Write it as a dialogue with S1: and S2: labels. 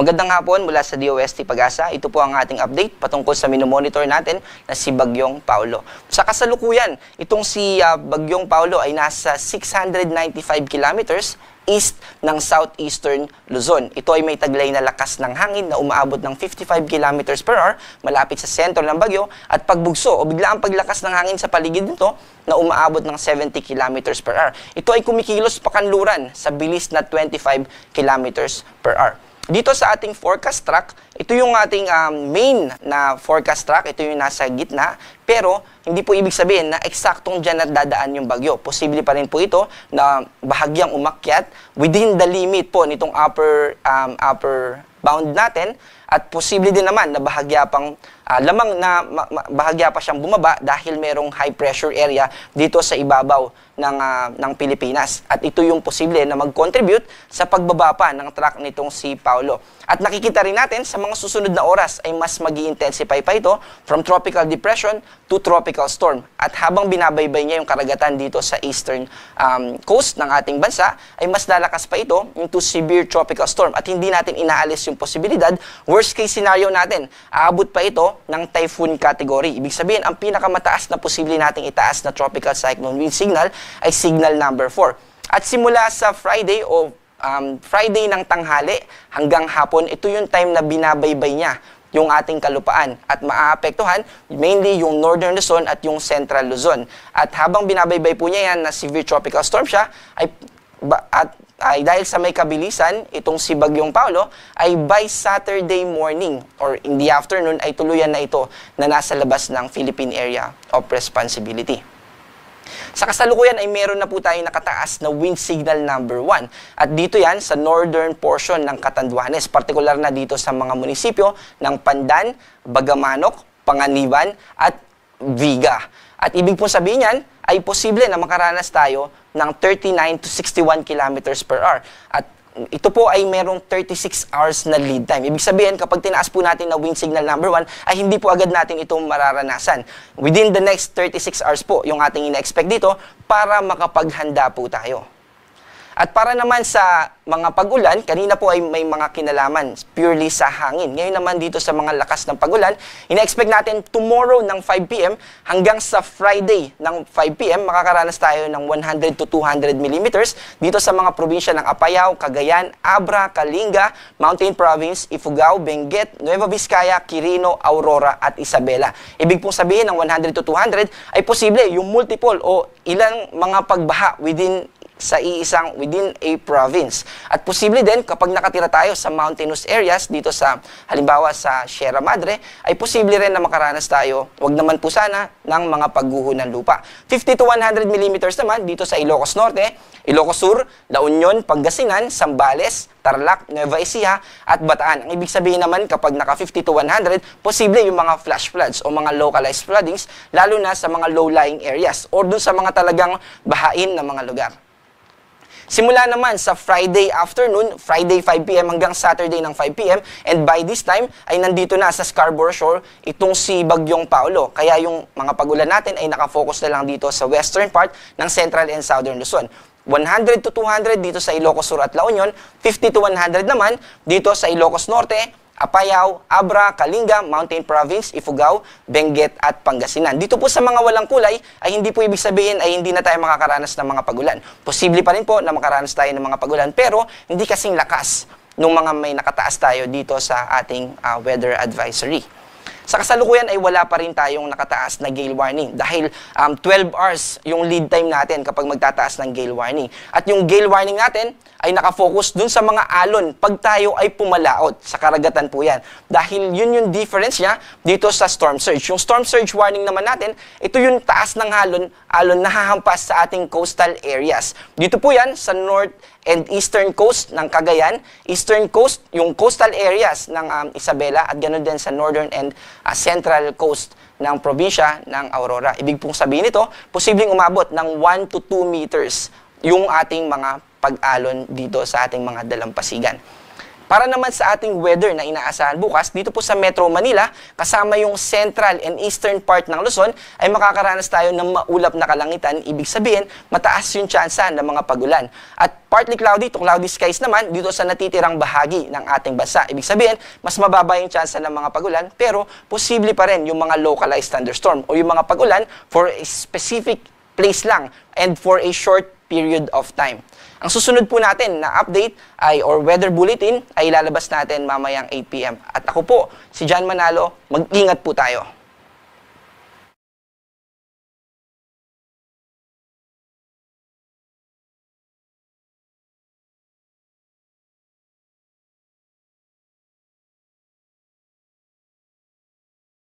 S1: Magandang hapon mula sa DOST Pag-asa. Ito po ang ating update patungkol sa minomonitor natin na si Bagyong Paulo. Sa kasalukuyan, itong si Bagyong Paulo ay nasa 695 kilometers east ng southeastern Luzon. Ito ay may taglay na lakas ng hangin na umaabot ng 55 kilometers per hour malapit sa sentro ng bagyo at pagbugso o biglaang paglakas ng hangin sa paligid nito na umaabot ng 70 kilometers per hour. Ito ay kumikilos pakanluran sa bilis na 25 kilometers per hour. Dito sa ating forecast track, ito yung ating main na forecast track, ito yung nasa gitna, pero hindi po ibig sabihin na eksaktong dyan dadaan yung bagyo. Posible pa rin po ito na bahagyang umakyat within the limit po nitong upper bound natin at posible din naman na bahagya pa siyang bumaba dahil merong high pressure area dito sa ibabaw ng Pilipinas. At ito yung posible na mag-contribute sa pagbaba pa ng track nitong si Paulo. At nakikita rin natin sa mga susunod na oras ay mas mag-i-intensify pa ito from tropical depression to tropical storm. At habang binabaybay niya yung karagatan dito sa eastern coast ng ating bansa, ay mas lalakas pa ito into severe tropical storm. At hindi natin inaalis yung posibilidad, worst case scenario natin, aabot pa ito ng typhoon category. Ibig sabihin, ang pinakamataas na posible nating itaas na tropical cyclone wind signal ay signal number 4. At simula sa Friday o Friday ng tanghali hanggang hapon, ito yung time na binabaybay niya yung ating kalupaan at maaapektuhan mainly yung northern Luzon at yung central Luzon. At habang binabaybay po niya yan na severe tropical storm siya, ay dahil sa may kabilisan, itong si Bagyong Paulo, ay by Saturday morning or in the afternoon ay tuluyan na ito na nasa labas ng Philippine Area of Responsibility. Sa kasalukuyan ay meron na po tayong nakataas na wind signal number 1. At dito yan sa northern portion ng Catanduanes, partikular na dito sa mga munisipyo ng Pandan, Bagamanok, Panganiban at Viga. At ibig po sabihin yan, ay posible na makaranas tayo ng 39 to 61 kilometers per hour. At ito po ay merong 36 hours na lead time. Ibig sabihin, kapag tinaas po natin na wind signal number 1, ay hindi po agad natin itong mararanasan. Within the next 36 hours po, yung ating ina-expect dito, para makapaghanda po tayo. At para naman sa mga pag-ulan, kanina po ay may mga kinalaman purely sa hangin. Ngayon naman dito sa mga lakas ng pag-ulan, ina-expect natin tomorrow ng 5 p.m. hanggang sa Friday ng 5 p.m. makakaranas tayo ng 100 to 200 millimeters dito sa mga probinsya ng Apayao, Cagayan, Abra, Kalinga, Mountain Province, Ifugao, Benguet, Nueva Vizcaya, Quirino, Aurora at Isabela. Ibig pong sabihin ng 100 to 200 ay posible yung multiple o ilang mga pagbaha within a province. At posible din kapag nakatira tayo sa mountainous areas dito sa halimbawa sa Sierra Madre, ay posible rin na makaranas tayo, wag naman po sana, ng mga pagguho ng lupa. 50 to 100 millimeters naman dito sa Ilocos Norte, Ilocos Sur, La Union, Pangasinan, Zambales, Tarlac, Nueva Ecija at Bataan. Ang ibig sabihin naman kapag naka 50 to 100, posible yung mga flash floods o mga localized floodings lalo na sa mga low-lying areas o dun sa mga talagang bahain na mga lugar. Simula naman sa Friday afternoon, Friday 5 p.m. hanggang Saturday ng 5 p.m. and by this time ay nandito na sa Scarborough Shore itong si Bagyong Paulo. Kaya yung mga pag-ulan natin ay nakafocus na lang dito sa western part ng central and southern Luzon. 100 to 200 dito sa Ilocos Sur at La Union, 50 to 100 naman dito sa Ilocos Norte, Apayao, Abra, Kalinga, Mountain Province, Ifugao, Benguet at Pangasinan. Dito po sa mga walang kulay ay hindi po ibig sabihin ay hindi na tayo makakaranas ng mga pagulan. Posible pa rin po na makaranas tayo ng mga pagulan pero hindi kasing lakas nung mga may nakataas tayo dito sa ating weather advisory. Sa kasalukuyan ay wala pa rin tayong nakataas na gale warning dahil 12 hours yung lead time natin kapag magtataas ng gale warning. At yung gale warning natin ay nakafocus dun sa mga alon pag tayo ay pumalaot sa karagatan po yan. Dahil yun yung difference niya dito sa storm surge. Yung storm surge warning naman natin, ito yung taas ng alon na hahampas sa ating coastal areas. Dito po yan sa north and eastern coast ng Cagayan, eastern coast, yung coastal areas ng Isabela at ganoon din sa northern and central coast ng probinsya ng Aurora. Ibig pong sabihin nito, posibleng umabot ng 1 to 2 meters yung ating mga pag-alon dito sa ating mga dalampasigan. Para naman sa ating weather na inaasahan bukas, dito po sa Metro Manila, kasama yung central and eastern part ng Luzon, ay makakaranas tayo ng maulap na kalangitan. Ibig sabihin, mataas yung tsansa ng mga pagulan. At partly cloudy to cloudy skies naman dito sa natitirang bahagi ng ating bansa. Ibig sabihin, mas mababa yung tsansa ng mga pagulan, pero posible pa rin yung mga localized thunderstorm o yung mga pagulan for a specific place lang and for a short period of time. Ang susunod po natin na update or weather bulletin ay ilalabas natin mamayang 8 p.m. At ako po, si John Manalo, mag-ingat po tayo.